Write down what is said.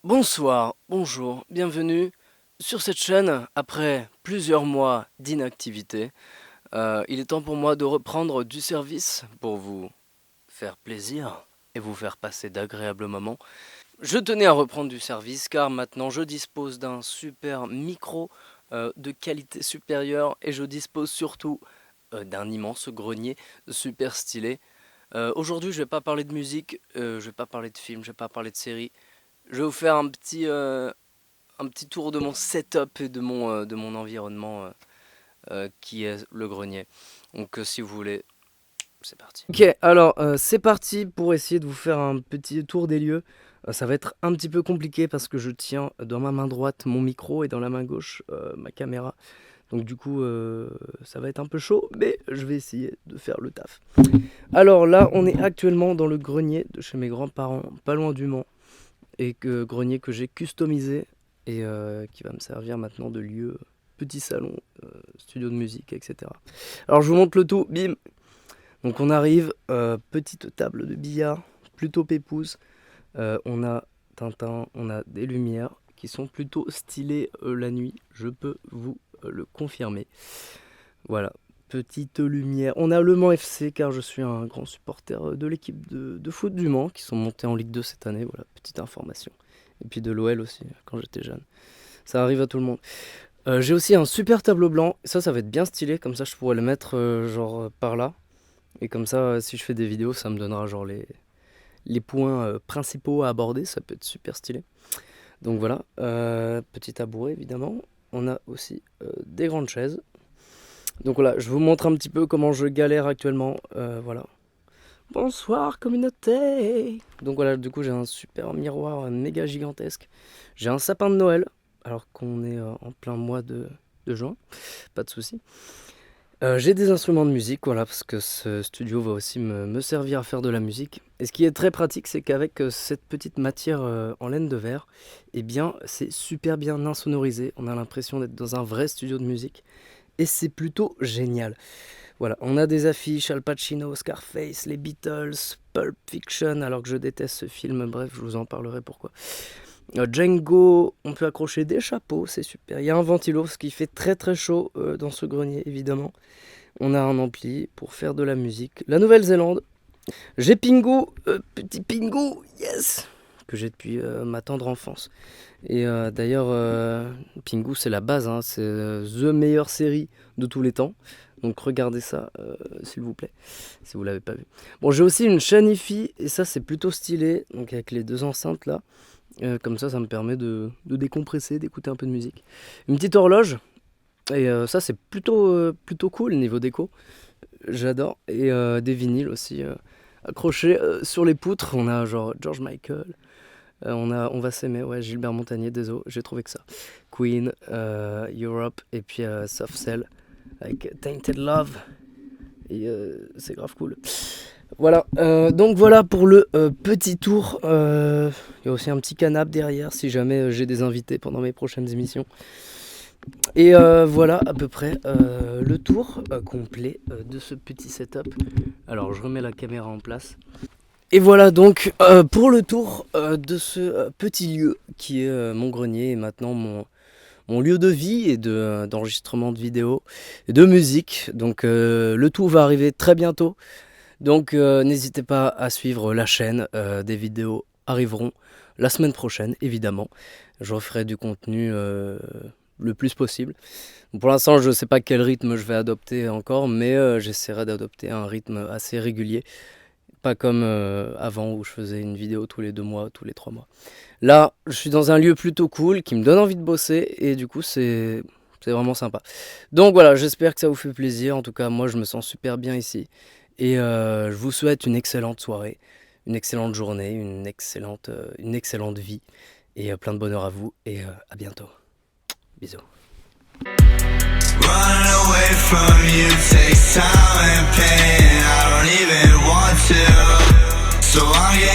Bonsoir, bonjour, bienvenue sur cette chaîne après plusieurs mois d'inactivité. Il est temps pour moi de reprendre du service pour vous faire plaisir et vous faire passer d'agréables moments. Je tenais à reprendre du service car maintenant je dispose d'un super micro de qualité supérieure et je dispose surtout d'un immense grenier super stylé. Aujourd'hui je vais pas parler de musique, je vais pas parler de films, je vais pas parler de séries. Je vais vous faire un petit tour de mon setup et de mon environnement qui est le grenier. Donc si vous voulez, c'est parti. Ok, alors c'est parti pour essayer de vous faire un petit tour des lieux. Ça va être un petit peu compliqué parce que je tiens dans ma main droite mon micro et dans la main gauche ma caméra. Donc du coup ça va être un peu chaud, mais je vais essayer de faire le taf. Alors là on est actuellement dans le grenier de chez mes grands-parents, pas loin du Mans. Et grenier que j'ai customisé et qui va me servir maintenant de lieu, petit salon, studio de musique, etc. Alors je vous montre le tout, bim. Donc on arrive, petite table de billard, plutôt pépouze. On a Tintin, on a des lumières qui sont plutôt stylées la nuit, je peux vous le confirmer. Voilà, petite lumière. On a le Mans FC car je suis un grand supporter de l'équipe de foot du Mans qui sont montés en Ligue 2 cette année, voilà, petite information. Et puis de l'OL aussi quand j'étais jeune. Ça arrive à tout le monde. J'ai aussi un super tableau blanc, ça va être bien stylé, comme ça je pourrais le mettre genre par là. Et comme ça si je fais des vidéos ça me donnera genre les points principaux à aborder, ça peut être super stylé. Donc voilà, petit tabouret évidemment. On a aussi des grandes chaises. Donc voilà, je vous montre un petit peu comment je galère actuellement, voilà. Bonsoir communauté. Donc voilà, du coup j'ai un super miroir méga gigantesque. J'ai un sapin de Noël, alors qu'on est en plein mois de juin, pas de souci. J'ai des instruments de musique, voilà, parce que ce studio va aussi me servir à faire de la musique. Et ce qui est très pratique, c'est qu'avec cette petite matière en laine de verre, eh bien c'est super bien insonorisé. On a l'impression d'être dans un vrai studio de musique. Et c'est plutôt génial. Voilà, on a des affiches, Al Pacino, Scarface, les Beatles, Pulp Fiction, alors que je déteste ce film, bref, je vous en parlerai pourquoi. Django, on peut accrocher des chapeaux, c'est super. Il y a un ventilo, ce qui fait très très chaud dans ce grenier, évidemment. On a un ampli pour faire de la musique. La Nouvelle-Zélande, j'ai Pingu, petit Pingu, yes, que j'ai depuis ma tendre enfance. Et d'ailleurs, Pingu c'est la base, hein, c'est the meilleure série de tous les temps. Donc regardez ça, s'il vous plaît, si vous l'avez pas vu. Bon, j'ai aussi une chaîne hi-fi, et ça c'est plutôt stylé, donc avec les deux enceintes là. Comme ça me permet de décompresser, d'écouter un peu de musique. Une petite horloge, et ça c'est plutôt cool niveau déco, j'adore. Et des vinyles aussi accrochés sur les poutres, on a genre George Michael. On va s'aimer, ouais, Gilbert Montagnier, désolé, j'ai trouvé que ça. Queen, Europe, et puis Soft Cell, avec Tainted Love, et c'est grave cool. Voilà, donc voilà pour le petit tour. Il y a aussi un petit canapé derrière, si jamais j'ai des invités pendant mes prochaines émissions. Et voilà à peu près le tour complet de ce petit setup. Alors je remets la caméra en place. Et voilà donc pour le tour de ce petit lieu qui est mon grenier et maintenant mon lieu de vie et d'enregistrement de vidéos et de musique. Donc le tout va arriver très bientôt. Donc n'hésitez pas à suivre la chaîne, des vidéos arriveront la semaine prochaine évidemment. Je referai du contenu le plus possible. Pour l'instant je ne sais pas quel rythme je vais adopter encore, mais j'essaierai d'adopter un rythme assez régulier. Pas comme avant où je faisais une vidéo tous les 2 mois, tous les 3 mois. Là, je suis dans un lieu plutôt cool qui me donne envie de bosser et du coup, c'est vraiment sympa. Donc voilà, j'espère que ça vous fait plaisir. En tout cas, moi, je me sens super bien ici. Et je vous souhaite une excellente soirée, une excellente journée, une excellente vie. Et plein de bonheur à vous et à bientôt. Bisous. Running away from you takes time and pain. I don't even want to, so I'm getting